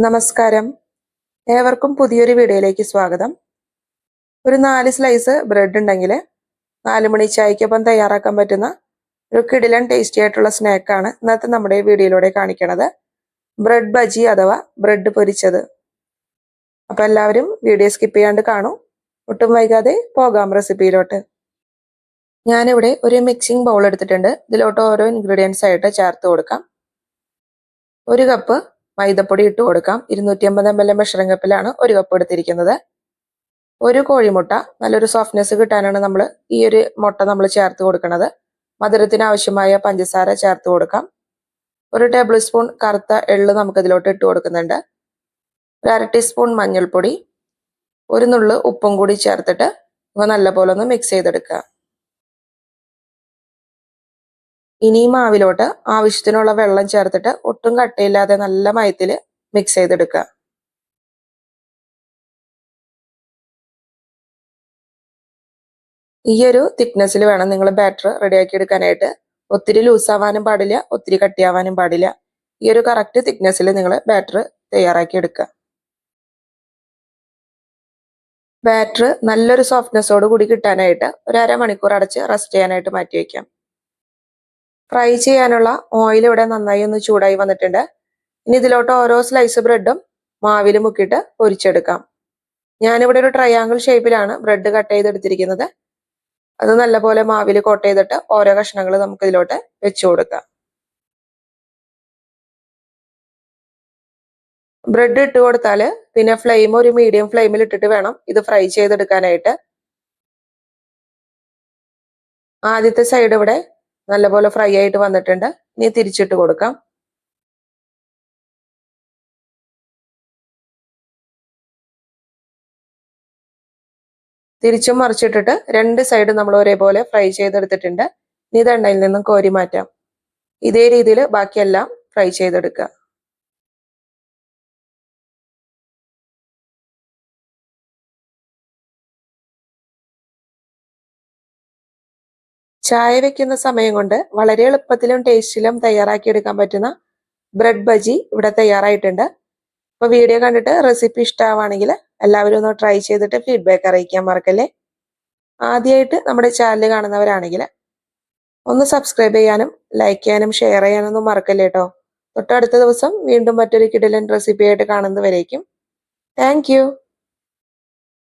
നമസ്കാരം. ഏവർക്കും പുതിയൊരു വീഡിയോയിലേക്ക് സ്വാഗതം. ഒരു 4 സ്ലൈസ് ബ്രെഡ് ഉണ്ടെങ്കിൽ 4 മണി ചായക്കൊപ്പം തയ്യാറാക്കാൻ പറ്റുന്ന ഒരു കിടിലൻ ടേസ്റ്റി ആയിട്ടുള്ള സ്നാക്കാണ് ഇന്നത്തെ നമ്മുടെ വീഡിയോയിലൂടെ കാണിക്കുന്നത്. ബ്രെഡ് ബജി അഥവാ ബ്രെഡ് പൊരിച്ചത്. അപ്പോൾ എല്ലാവരും വീഡിയോ സ്കിപ്പ് ചെയ്യാണ്ട് കാണൂ. ഒട്ടും വൈകാതെ പോകാം റെസിപ്പിയിലോട്ട്. ഞാനിവിടെ ഒരു മിക്സിംഗ് ബൗൾ എടുത്തിട്ടുണ്ട്. ഇതിലോട്ട് ഓരോ ഇൻഗ്രീഡിയൻസ് ആയിട്ട് ചേർത്ത് കൊടുക്കാം. 1 കപ്പ് മൈദപ്പൊടി ഇട്ട് കൊടുക്കാം. 250 ml മെഷറിംഗ് കപ്പിലാണ് 1 കപ്പ് എടുത്തിരിക്കുന്നത്. 1 കോഴിമുട്ട, നല്ലൊരു സോഫ്റ്റ്നെസ് കിട്ടാനാണ് നമ്മൾ ഈ ഒരു മുട്ട നമ്മൾ ചേർത്ത് കൊടുക്കുന്നത്. മധുരത്തിന് ആവശ്യമായ പഞ്ചസാര ചേർത്ത് കൊടുക്കാം. 1 ടേബിൾ സ്പൂൺ കറുത്ത എള്ള് നമുക്ക് ഇതിലോട്ട് ഇട്ട് കൊടുക്കുന്നുണ്ട്. 1/2 ടീസ്പൂൺ മഞ്ഞൾപ്പൊടി, 1 നുള്ള് ഉപ്പും കൂടി ചേർത്തിട്ട് ഇവ നല്ലപോലെ ഒന്ന് മിക്സ് ചെയ്തെടുക്കുക. ഇനി മാവിലോട്ട് ആവശ്യത്തിനുള്ള വെള്ളം ചേർത്തിട്ട് ഒട്ടും കട്ടയില്ലാതെ നല്ല മയത്തിൽ മിക്സ് ചെയ്തെടുക്കുക. ഈ ഒരു തിക്നെസ്സിൽ വേണം നിങ്ങൾ ബാറ്റർ റെഡിയാക്കി എടുക്കാനായിട്ട്. ഒത്തിരി ലൂസാവാനും പാടില്ല, ഒത്തിരി കട്ടിയാവാനും പാടില്ല. ഈ ഒരു കറക്റ്റ് തിക്നെസ്സിൽ നിങ്ങൾ ബാറ്റർ തയ്യാറാക്കി എടുക്കുക. ബാറ്റർ നല്ലൊരു സോഫ്റ്റ്നെസ്സോട് കൂടി കിട്ടാനായിട്ട് ഒരു അരമണിക്കൂർ അടച്ച് റെസ്റ്റ് ചെയ്യാനായിട്ട് മാറ്റി വയ്ക്കാം. ഫ്രൈ ചെയ്യാനുള്ള ഓയിൽ ഇവിടെ നന്നായി ഒന്ന് ചൂടായി വന്നിട്ടുണ്ട്. ഇനി ഇതിലോട്ട് ഓരോ സ്ലൈസ് ബ്രെഡും മാവിൽ മുക്കിയിട്ട് പൊരിച്ചെടുക്കാം. ഞാനിവിടെ ഒരു ട്രയാങ്കിൾ ഷേപ്പിലാണ് ബ്രെഡ് കട്ട് ചെയ്തെടുത്തിരിക്കുന്നത്. അത് നല്ലപോലെ മാവിൽ കോട്ട് ചെയ്തിട്ട് ഓരോ കഷ്ണങ്ങൾ നമുക്ക് ഇതിലോട്ട് വെച്ചു കൊടുക്കാം. ബ്രെഡ് ഇട്ട് കൊടുത്താൽ പിന്നെ ഫ്ലെയിം ഒരു മീഡിയം ഫ്ലെയിമിൽ ഇട്ടിട്ട് വേണം ഇത് ഫ്രൈ ചെയ്തെടുക്കാനായിട്ട്. ആദ്യത്തെ സൈഡ് ഇവിടെ നല്ലപോലെ ഫ്രൈ ആയിട്ട് വന്നിട്ടുണ്ട്. ഇനി തിരിച്ചിട്ട് കൊടുക്കാം. തിരിച്ചും മറിച്ചിട്ടിട്ട് 2 സൈഡ് നമ്മൾ ഒരേപോലെ ഫ്രൈ ചെയ്തെടുത്തിട്ടുണ്ട്. ഇനി ഇത് എണ്ണയിൽ നിന്നും കോരി മാറ്റാം. ഇതേ രീതിയിൽ ബാക്കിയെല്ലാം ഫ്രൈ ചെയ്തെടുക്കുക. ചായ വെക്കുന്ന സമയം കൊണ്ട് വളരെ എളുപ്പത്തിലും ടേസ്റ്റിലും തയ്യാറാക്കിയെടുക്കാൻ പറ്റുന്ന ബ്രെഡ് ബജി ഇവിടെ തയ്യാറായിട്ടുണ്ട്. അപ്പോൾ വീഡിയോ കണ്ടിട്ട് റെസിപ്പി ഇഷ്ടമാവുകയാണെങ്കിൽ എല്ലാവരും ഒന്ന് ട്രൈ ചെയ്തിട്ട് ഫീഡ്ബാക്ക് അറിയിക്കാൻ മറക്കല്ലേ. ആദ്യമായിട്ട് നമ്മുടെ ചാനൽ കാണുന്നവരാണെങ്കിൽ ഒന്ന് സബ്സ്ക്രൈബ് ചെയ്യാനും ലൈക്ക് ചെയ്യാനും ഷെയർ ചെയ്യാനൊന്നും മറക്കല്ലേ കേട്ടോ. തൊട്ടടുത്ത ദിവസം വീണ്ടും മറ്റൊരു കിടിലൻ റെസിപ്പി ആയിട്ട് കാണുന്നവരേക്കും താങ്ക് യു.